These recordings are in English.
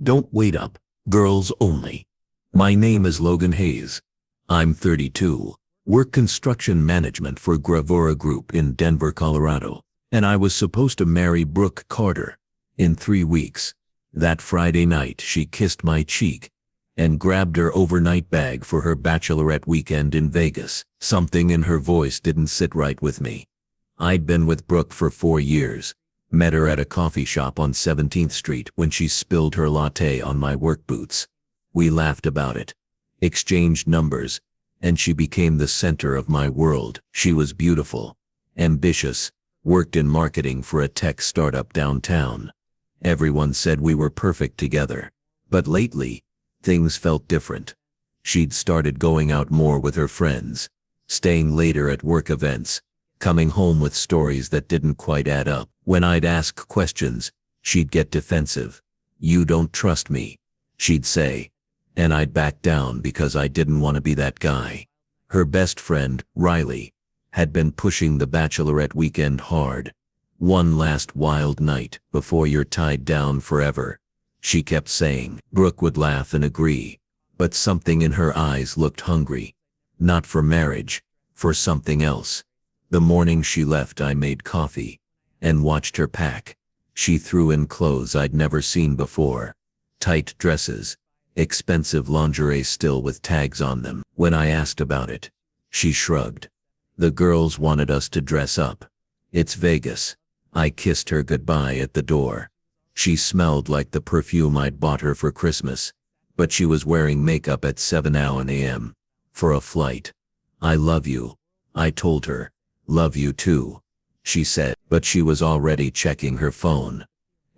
Don't wait up. Girls only. My name is Logan Hayes. I'm 32. Work construction management for Gravura Group in Denver, Colorado. And I was supposed to marry Brooke Carter in 3 weeks. That Friday night she kissed my cheek and grabbed her overnight bag for her Bachelorette weekend in Vegas. Something in her voice didn't sit right with me. I'd been with Brooke for 4 years. Met her at a coffee shop on 17th Street when she spilled her latte on my work boots. We laughed about it, exchanged numbers, and she became the center of my world. She was beautiful, ambitious, worked in marketing for a tech startup downtown. Everyone said we were perfect together. But lately, things felt different. She'd started going out more with her friends, staying later at work events, coming home with stories that didn't quite add up. When I'd ask questions, she'd get defensive. "You don't trust me," she'd say. And I'd back down because I didn't want to be that guy. Her best friend, Riley, had been pushing the Bachelorette weekend hard. "One last wild night before you're tied down forever," she kept saying. Brooke would laugh and agree, but something in her eyes looked hungry. Not for marriage, for something else. The morning she left I made coffee and watched her pack. She threw in clothes I'd never seen before. Tight dresses, expensive lingerie still with tags on them. When I asked about it, she shrugged. "The girls wanted us to dress up. It's Vegas." I kissed her goodbye at the door. She smelled like the perfume I'd bought her for Christmas, but she was wearing makeup at 7 a.m. for a flight. "I love you," I told her. "Love you too," she said, but she was already checking her phone.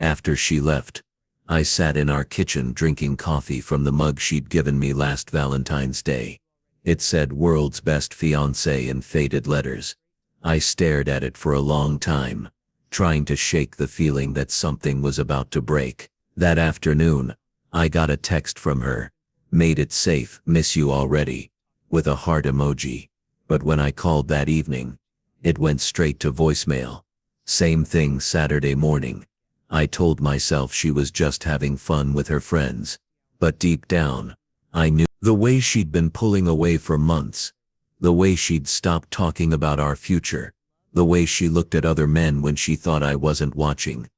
After she left, I sat in our kitchen drinking coffee from the mug she'd given me last Valentine's Day. It said "World's Best Fiancée" in faded letters. I stared at it for a long time, trying to shake the feeling that something was about to break. That afternoon, I got a text from her. "Made it safe, miss you already," with a heart emoji. But when I called that evening, it went straight to voicemail. Same thing Saturday morning. I told myself she was just having fun with her friends. But deep down, I knew. The way she'd been pulling away for months. The way she'd stopped talking about our future. The way she looked at other men when she thought I wasn't watching.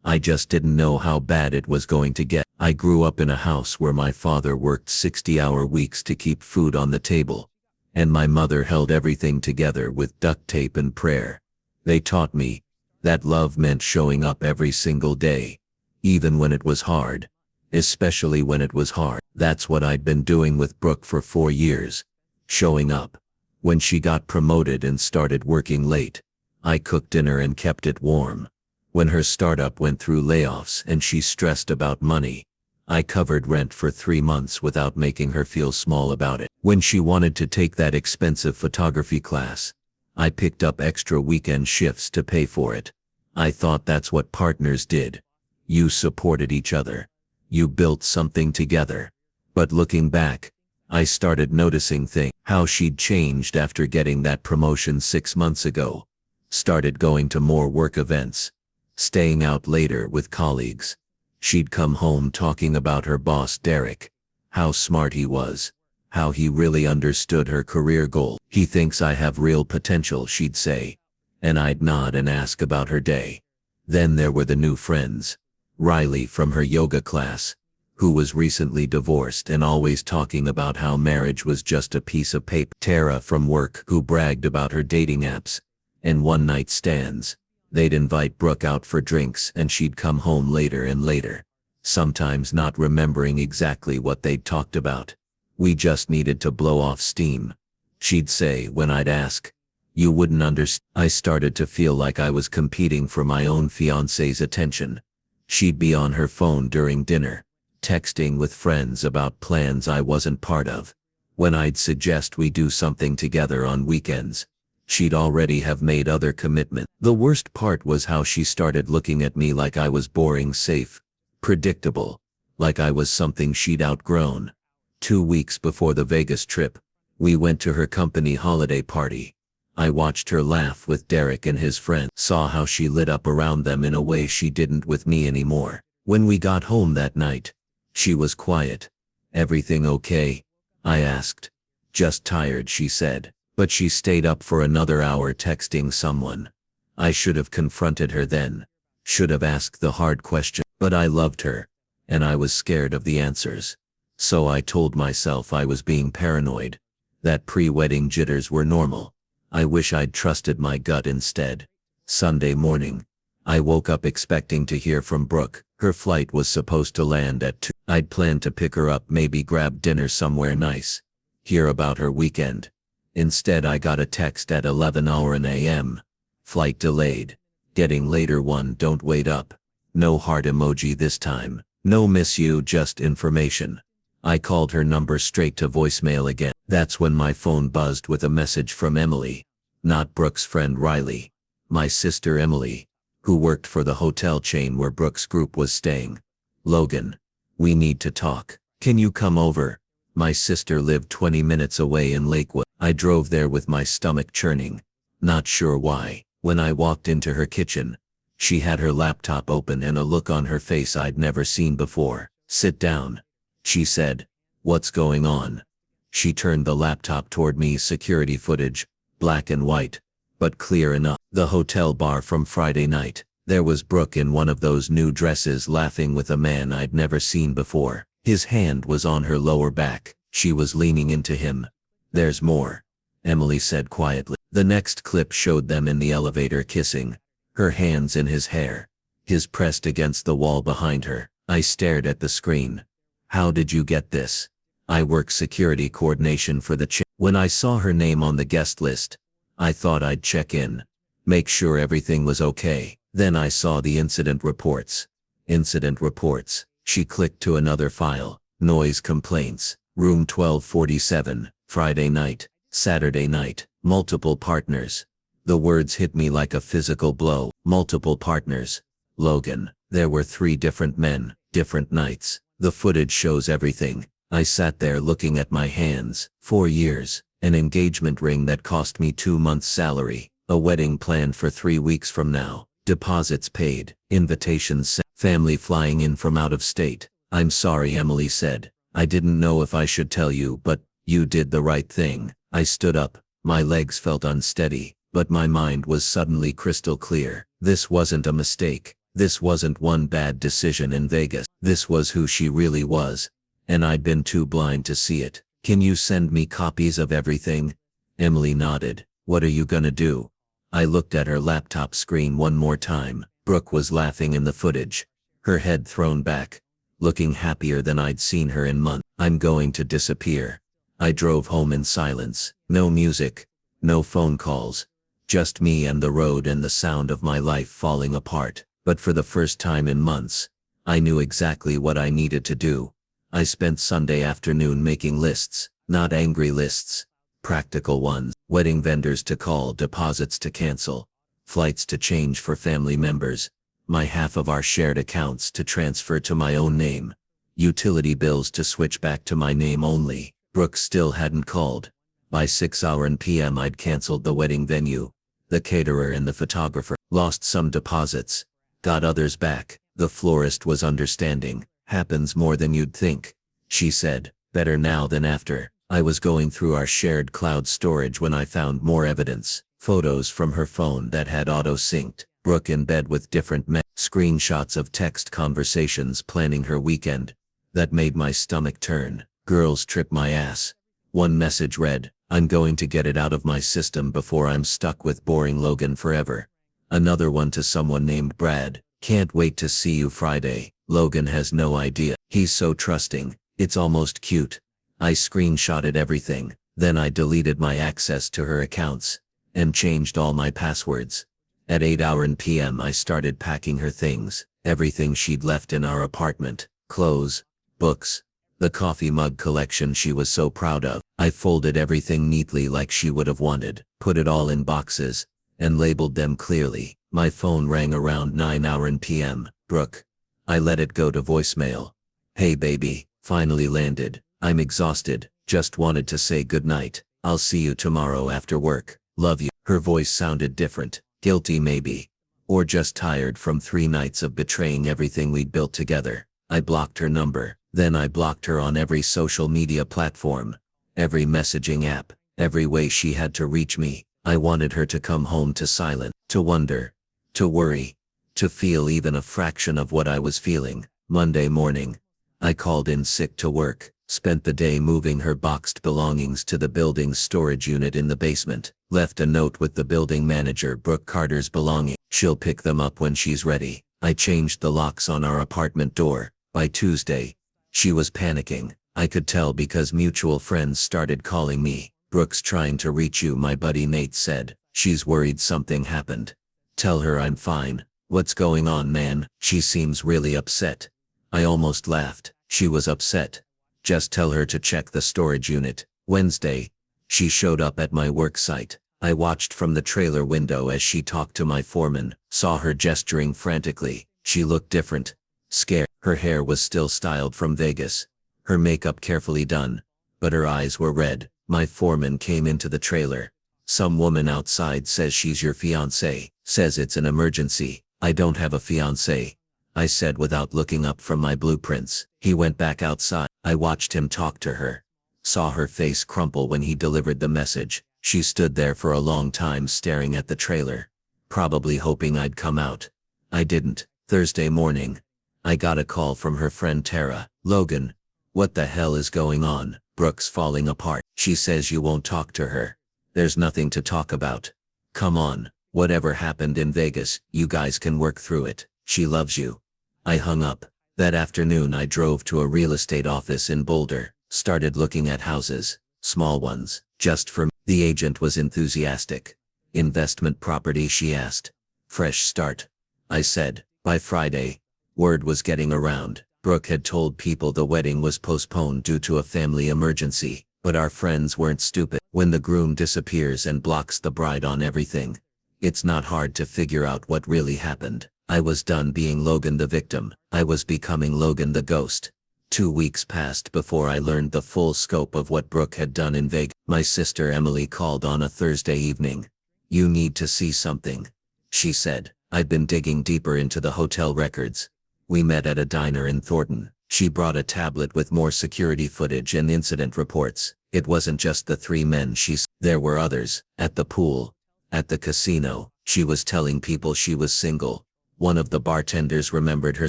I just didn't know how bad it was going to get. I grew up in a house where my father worked 60-hour weeks to keep food on the table, and my mother held everything together with duct tape and prayer. They taught me that love meant showing up every single day, even when it was hard, especially when it was hard. That's what I'd been doing with Brooke for 4 years, showing up. When she got promoted and started working late, I cooked dinner and kept it warm. When her startup went through layoffs and she stressed about money, I covered rent for 3 months without making her feel small about it. When she wanted to take that expensive photography class, I picked up extra weekend shifts to pay for it. I thought that's what partners did. You supported each other. You built something together. But looking back, I started noticing things. How she'd changed after getting that promotion 6 months ago. Started going to more work events. Staying out later with colleagues. She'd come home talking about her boss Derek. How smart he was. How he really understood her career goal. "He thinks I have real potential," she'd say. And I'd nod and ask about her day. Then there were the new friends. Riley from her yoga class, who was recently divorced and always talking about how marriage was just a piece of paper. Tara from work, who bragged about her dating apps and one-night stands. They'd invite Brooke out for drinks and she'd come home later and later, sometimes not remembering exactly what they'd talked about. "We just needed to blow off steam," she'd say when I'd ask. "You wouldn't understand." I started to feel like I was competing for my own fiancé's attention. She'd be on her phone during dinner, texting with friends about plans I wasn't part of. When I'd suggest we do something together on weekends, she'd already have made other commitments. The worst part was how she started looking at me like I was boring, safe, predictable, like I was something she'd outgrown. 2 weeks before the Vegas trip, we went to her company holiday party. I watched her laugh with Derek and his friends, saw how she lit up around them in a way she didn't with me anymore. When we got home that night, She was quiet. Everything okay? I asked. Just tired, she said. But she stayed up for another hour texting someone. I should have confronted her then. Should have asked the hard question. But I loved her. And I was scared of the answers. So I told myself I was being paranoid. That pre-wedding jitters were normal. I wish I'd trusted my gut instead. Sunday morning. I woke up expecting to hear from Brooke. Her flight was supposed to land at 2. I'd planned to pick her up, maybe grab dinner somewhere nice. Hear about her weekend. Instead I got a text at 11 a.m. Flight delayed. Getting later. One, don't wait up. No heart emoji this time. No miss you, just information. I called her number straight to voicemail again. That's when my phone buzzed with a message from Emily. Not Brooke's friend Riley. My sister Emily, who worked for the hotel chain where Brooke's group was staying. Logan, we need to talk. Can you come over? My sister lived 20 minutes away in Lakewood. I drove there with my stomach churning. Not sure why. When I walked into her kitchen, she had her laptop open and a look on her face I'd never seen before. Sit down, she said. What's going on? She turned the laptop toward me. Security footage, black and white, but clear enough. The hotel bar from Friday night. There was Brooke in one of those new dresses laughing with a man I'd never seen before. His hand was on her lower back. She was leaning into him. There's more, Emily said quietly. The next clip showed them in the elevator kissing, her hands in his hair, his pressed against the wall behind her. I stared at the screen. How did you get this? I work security coordination for the chain. When I saw her name on the guest list, I thought I'd check in, make sure everything was okay. Then I saw the incident reports. Incident reports. She clicked to another file. Noise complaints. Room 1247. Friday night. Saturday night. Multiple partners. The words hit me like a physical blow. Multiple partners. Logan. There were 3 different men, different nights. The footage shows everything. I sat there looking at my hands. 4 years. An engagement ring that cost me 2 months' salary. A wedding planned for 3 weeks from now. Deposits paid. Invitations sent. Family flying in from out of state. I'm sorry, Emily said. I didn't know if I should tell you, but you did the right thing. I stood up. My legs felt unsteady, but my mind was suddenly crystal clear. This wasn't a mistake. This wasn't one bad decision in Vegas. This was who she really was. And I'd been too blind to see it. Can you send me copies of everything? Emily nodded. What are you gonna do? I looked at her laptop screen one more time. Brooke was laughing in the footage, her head thrown back, looking happier than I'd seen her in months. I'm going to disappear. I drove home in silence. No music, no phone calls, just me and the road and the sound of my life falling apart. But for the first time in months, I knew exactly what I needed to do. I spent Sunday afternoon making lists, not angry lists, practical ones. Wedding vendors to call, deposits to cancel, flights to change for family members, my half of our shared accounts to transfer to my own name, utility bills to switch back to my name only. Brooke still hadn't called. By 6 p.m. I'd canceled the wedding venue, the caterer and the photographer, lost some deposits, got others back. The florist was understanding. Happens more than you'd think, she said. Better now than after. I was going through our shared cloud storage when I found more evidence. Photos from her phone that had auto-synced. Brooke in bed with different men. Screenshots of text conversations planning her weekend. That made my stomach turn. Girls trip my ass. One message read, I'm going to get it out of my system before I'm stuck with boring Logan forever. Another one to someone named Brad. Can't wait to see you Friday. Logan has no idea. He's so trusting. It's almost cute. I screenshotted everything. Then I deleted my access to her accounts and changed all my passwords. At 8 p.m. I started packing her things. Everything she'd left in our apartment. Clothes, books, the coffee mug collection she was so proud of. I folded everything neatly like she would have wanted, put it all in boxes, and labeled them clearly. My phone rang around 9 p.m. Brooke. I let it go to voicemail. Hey baby, finally landed. I'm exhausted, just wanted to say goodnight. I'll see you tomorrow after work. Love you. Her voice sounded different. Guilty maybe. Or just tired from 3 nights of betraying everything we'd built together. I blocked her number. Then I blocked her on every social media platform, every messaging app, every way she had to reach me. I wanted her to come home to silence, to wonder, to worry, to feel even a fraction of what I was feeling. Monday morning, I called in sick to work, spent the day moving her boxed belongings to the building's storage unit in the basement, left a note with the building manager Brooke Carter's belongings. She'll pick them up when she's ready. I changed the locks on our apartment door. By Tuesday, she was panicking. I could tell because mutual friends started calling me. Brooke's trying to reach you, my buddy Nate said. She's worried something happened. Tell her I'm fine. What's going on, man? She seems really upset. I almost laughed. She was upset. Just tell her to check the storage unit. Wednesday, she showed up at my work site. I watched from the trailer window as she talked to my foreman, saw her gesturing frantically. She looked different, scared. Her hair was still styled from Vegas, her makeup carefully done, but her eyes were red. My foreman came into the trailer. Some woman outside says she's your fiancée, says it's an emergency. I don't have a fiancée, I said without looking up from my blueprints. He went back outside. I watched him talk to her, saw her face crumple when he delivered the message. She stood there for a long time staring at the trailer, probably hoping I'd come out. I didn't. Thursday morning, I got a call from her friend Tara. Logan, what the hell is going on? Brooke's falling apart. She says you won't talk to her. There's nothing to talk about. Come on, whatever happened in Vegas, you guys can work through it. She loves you. I hung up. That afternoon I drove to a real estate office in Boulder, started looking at houses, small ones, just for me. The agent was enthusiastic. Investment property, she asked. Fresh start, I said. By Friday, word was getting around. Brooke had told people the wedding was postponed due to a family emergency, but our friends weren't stupid. When the groom disappears and blocks the bride on everything, it's not hard to figure out what really happened. I was done being Logan the victim. I was becoming Logan the ghost. 2 weeks passed before I learned the full scope of what Brooke had done in Vegas. My sister Emily called on a Thursday evening. You need to see something, she said. I'd been digging deeper into the hotel records. We met at a diner in Thornton. She brought a tablet with more security footage and incident reports. It wasn't just the 3 men there were others. At the pool, at the casino, she was telling people she was single. One of the bartenders remembered her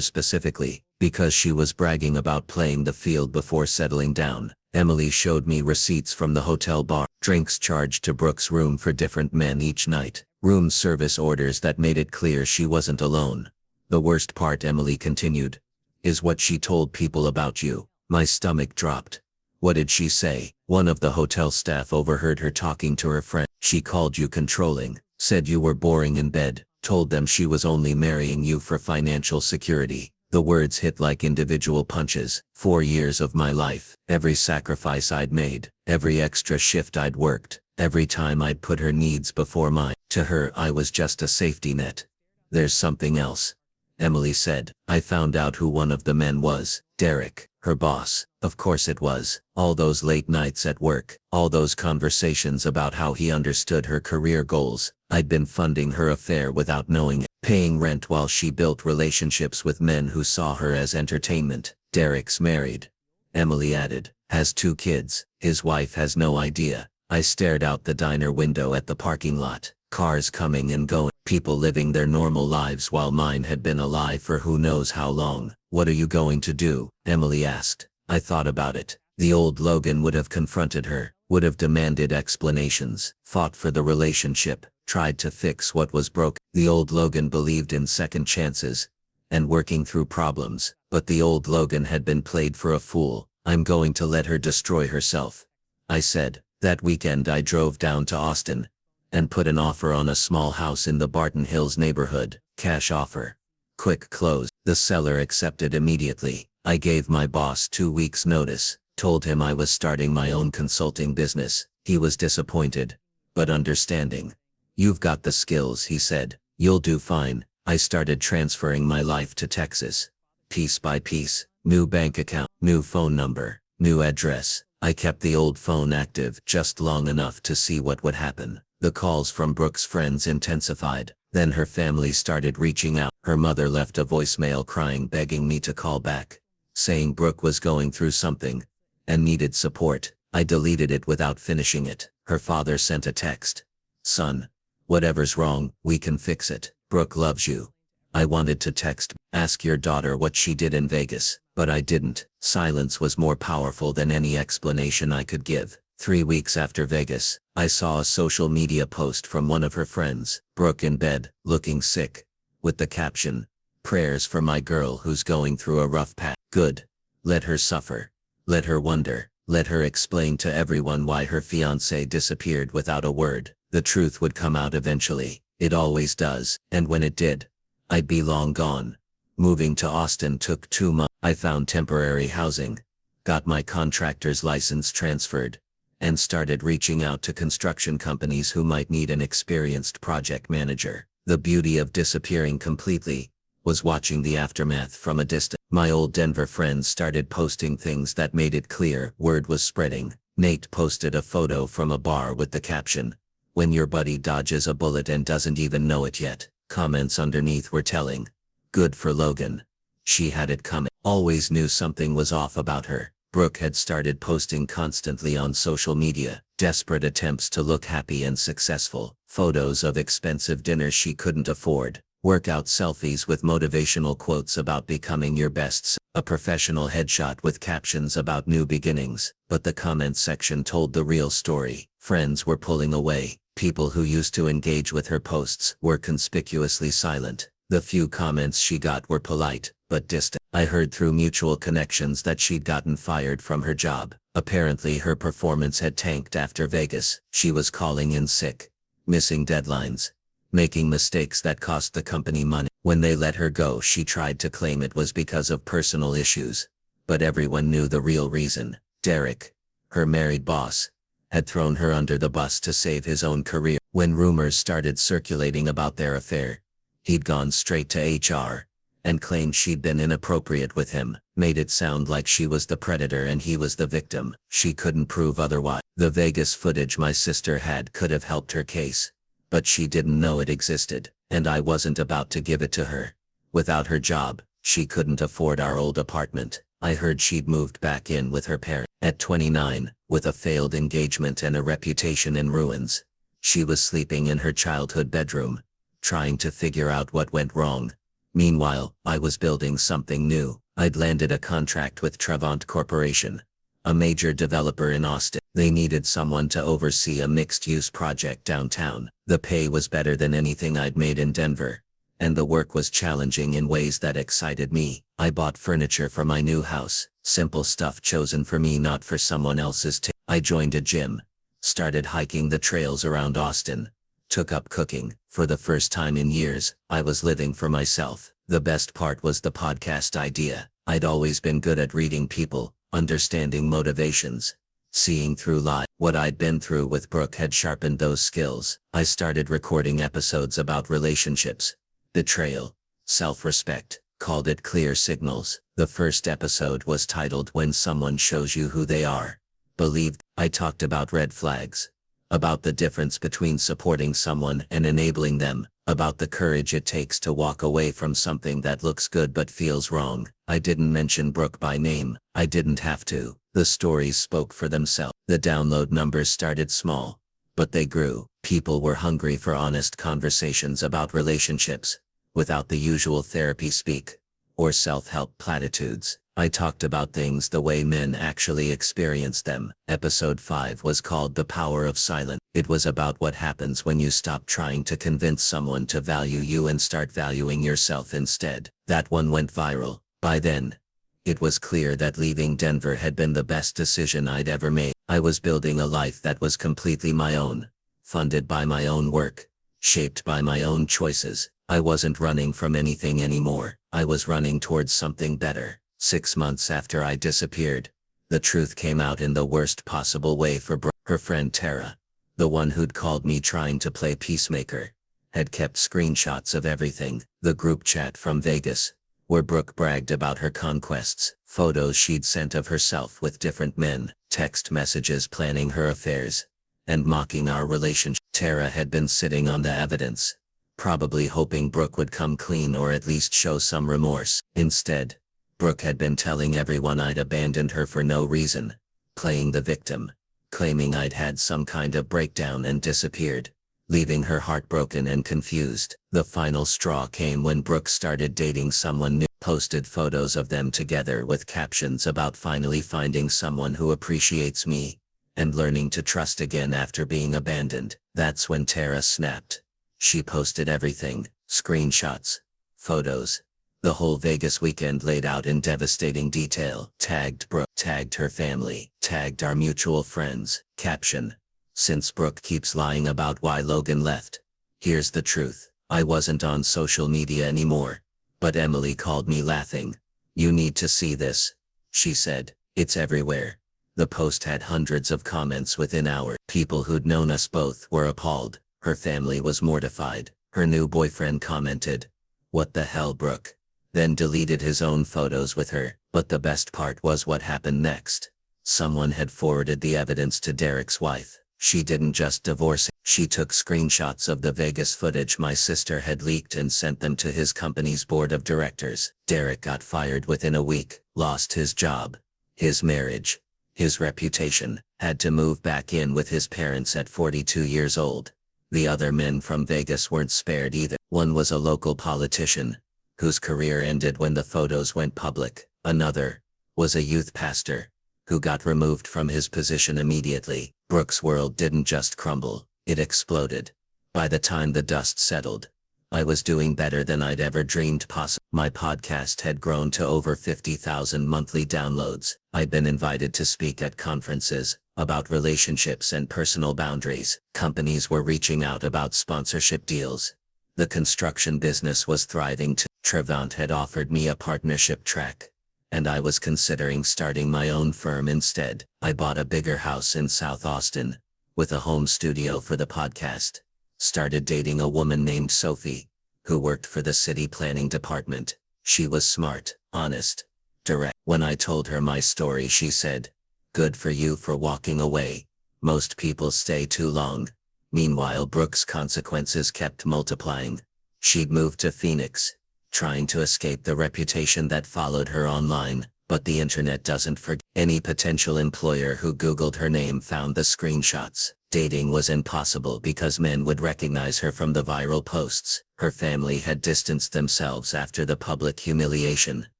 specifically, because she was bragging about playing the field before settling down. Emily showed me receipts from the hotel bar, drinks charged to Brooke's room for different men each night, room service orders that made it clear she wasn't alone. The worst part, Emily continued, is what she told people about you. My stomach dropped. What did she say? One of the hotel staff overheard her talking to her friend. She called you controlling, said you were boring in bed, told them she was only marrying you for financial security. The words hit like individual punches. 4 years of my life, every sacrifice I'd made, every extra shift I'd worked, every time I'd put her needs before mine. To her, I was just a safety net. There's something else, Emily said. I found out who one of the men was. Derek, her boss. Of course it was. All those late nights at work, all those conversations about how he understood her career goals. I'd been funding her affair without knowing it, paying rent while she built relationships with men who saw her as entertainment. Derek's married, Emily added, has 2 kids. His wife has no idea. I stared out the diner window at the parking lot. Cars coming and going, people living their normal lives while mine had been a lie for who knows how long. What are you going to do? Emily asked. I thought about it. The old Logan would have confronted her, would have demanded explanations, fought for the relationship, tried to fix what was broken. The old Logan believed in second chances and working through problems, but the old Logan had been played for a fool. I'm going to let her destroy herself, I said. That weekend I drove down to Austin and put an offer on a small house in the Barton Hills neighborhood. Cash offer. Quick close. The seller accepted immediately. I gave my boss 2 weeks notice, told him I was starting my own consulting business. He was disappointed, but understanding. You've got the skills, he said. You'll do fine. I started transferring my life to Texas. Piece by piece. New bank account, new phone number, new address. I kept the old phone active just long enough to see what would happen. The calls from Brooke's friends intensified. Then her family started reaching out. Her mother left a voicemail crying, begging me to call back. saying Brooke was going through something and needed support. I deleted it without finishing it. Her father sent a text. "Son, whatever's wrong, we can fix it. Brooke loves you." I wanted to text, "Ask your daughter what she did in Vegas," but I didn't. Silence was more powerful than any explanation I could give. 3 weeks after Vegas, I saw a social media post from one of her friends, Brooke in bed, looking sick, with the caption, "Prayers for my girl who's going through a rough patch." Good. Let her suffer. Let her wonder. Let her explain to everyone why her fiancé disappeared without a word. The truth would come out eventually. It always does. And when it did, I'd be long gone. Moving to Austin took 2 months. I found temporary housing, got my contractor's license transferred, and started reaching out to construction companies who might need an experienced project manager. The beauty of disappearing completely was watching the aftermath from a distance. My old Denver friends started posting things that made it clear word was spreading. Nate posted a photo from a bar with the caption, "When your buddy dodges a bullet and doesn't even know it yet." Comments underneath were telling. Good for Logan. She had it coming. Always knew something was off about her. Brooke had started posting constantly on social media, desperate attempts to look happy and successful. Photos of expensive dinners she couldn't afford, workout selfies with motivational quotes about becoming your best, a professional headshot with captions about new beginnings. But the comments section told the real story. Friends were pulling away. People who used to engage with her posts were conspicuously silent. The few comments she got were polite, but distant. I heard through mutual connections that she'd gotten fired from her job. Apparently her performance had tanked after Vegas. She was calling in sick, missing deadlines, making mistakes that cost the company money. When they let her go, she tried to claim it was because of personal issues. But everyone knew the real reason. Derek, her married boss, had thrown her under the bus to save his own career. When rumors started circulating about their affair, he'd gone straight to HR and claimed she'd been inappropriate with him, made it sound like she was the predator and he was the victim. She couldn't prove otherwise. The Vegas footage my sister had could have helped her case, but she didn't know it existed, and I wasn't about to give it to her. Without her job, she couldn't afford our old apartment. I heard she'd moved back in with her parents. At 29, with a failed engagement and a reputation in ruins, she was sleeping in her childhood bedroom, trying to figure out what went wrong. Meanwhile, I was building something new. I'd landed a contract with Trevant Corporation, a major developer in Austin. They needed someone to oversee a mixed-use project downtown. The pay was better than anything I'd made in Denver, and the work was challenging in ways that excited me. I bought furniture for my new house, simple stuff chosen for me, not for someone else's taste. I joined a gym, started hiking the trails around Austin, took up cooking. For the first time in years, I was living for myself. The best part was the podcast idea. I'd always been good at reading people, understanding motivations, seeing through lies. What I'd been through with Brooke had sharpened those skills. I started recording episodes about relationships, betrayal, self-respect, called it Clear Signals. The first episode was titled When Someone Shows You Who They Are. Believed. I talked about red flags, about the difference between supporting someone and enabling them, about the courage it takes to walk away from something that looks good but feels wrong. I didn't mention Brooke by name. I didn't have to. The stories spoke for themselves. The download numbers started small, but they grew. People were hungry for honest conversations about relationships, without the usual therapy speak or self-help platitudes. I talked about things the way men actually experience them. Episode 5 was called The Power of Silence. It was about what happens when you stop trying to convince someone to value you and start valuing yourself instead. That one went viral. By then, it was clear that leaving Denver had been the best decision I'd ever made. I was building a life that was completely my own, funded by my own work, shaped by my own choices. I wasn't running from anything anymore. I was running towards something better. 6 months after I disappeared, the truth came out in the worst possible way for Brooke. Her friend Tara, the one who'd called me trying to play peacemaker, had kept screenshots of everything. The group chat from Vegas, where Brooke bragged about her conquests, photos she'd sent of herself with different men, text messages planning her affairs, and mocking our relationship. Tara had been sitting on the evidence, probably hoping Brooke would come clean or at least show some remorse. Instead, Brooke had been telling everyone I'd abandoned her for no reason, playing the victim, claiming I'd had some kind of breakdown and disappeared, leaving her heartbroken and confused. The final straw came when Brooke started dating someone new, posted photos of them together with captions about finally finding someone who appreciates me, and learning to trust again after being abandoned. That's when Tara snapped. She posted everything, screenshots, photos, the whole Vegas weekend laid out in devastating detail. Tagged Brooke, tagged her family, tagged our mutual friends. Caption: since Brooke keeps lying about why Logan left, here's the truth. I wasn't on social media anymore, but Emily called me laughing. You need to see this, she said. It's everywhere. The post had hundreds of comments within hours. People who'd known us both were appalled. Her family was mortified. Her new boyfriend commented, "What the hell, Brooke?" Then deleted his own photos with her. But the best part was what happened next. Someone had forwarded the evidence to Derek's wife. She didn't just divorce him. She took screenshots of the Vegas footage my sister had leaked and sent them to his company's board of directors. Derek got fired within a week, lost his job, his marriage, his reputation, had to move back in with his parents at 42 years old. The other men from Vegas weren't spared either. One was a local politician, whose career ended when the photos went public. Another was a youth pastor, who got removed from his position immediately. Brooke's world didn't just crumble, it exploded. By the time the dust settled, I was doing better than I'd ever dreamed possible. My podcast had grown to over 50,000 monthly downloads. I'd been invited to speak at conferences about relationships and personal boundaries. Companies were reaching out about sponsorship deals. The construction business was thriving too. Trevant had offered me a partnership track, and I was considering starting my own firm instead. I bought a bigger house in South Austin, with a home studio for the podcast. Started dating a woman named Sophie, who worked for the city planning department. She was smart, honest, direct. When I told her my story, she said, "Good for you for walking away. Most people stay too long." Meanwhile, Brooke's consequences kept multiplying. She'd moved to Phoenix, trying to escape the reputation that followed her online. But the internet doesn't forget. Any potential employer who Googled her name found the screenshots. Dating was impossible because men would recognize her from the viral posts. Her family had distanced themselves after the public humiliation.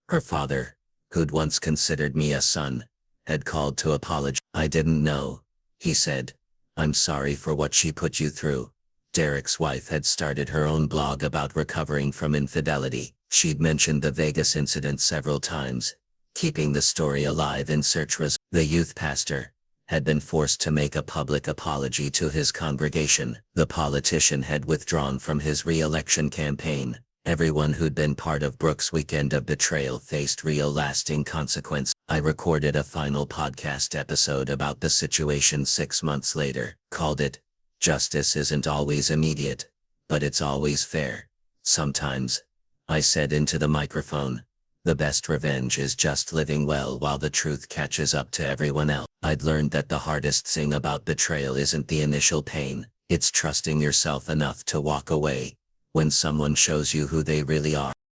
Her father, who'd once considered me a son, had called to apologize. "I didn't know," he said. "I'm sorry for what she put you through." Derek's wife had started her own blog about recovering from infidelity. She'd mentioned the Vegas incident several times, keeping the story alive in search results. The youth pastor had been forced to make a public apology to his congregation. The politician had withdrawn from his re-election campaign. Everyone who'd been part of Brooke's weekend of betrayal faced real lasting consequences. I recorded a final podcast episode about the situation 6 months later, called it, "Justice Isn't Always Immediate, but It's Always Fair." Sometimes, I said into the microphone, the best revenge is just living well while the truth catches up to everyone else. I'd learned that the hardest thing about betrayal isn't the initial pain, it's trusting yourself enough to walk away when someone shows you who they really are.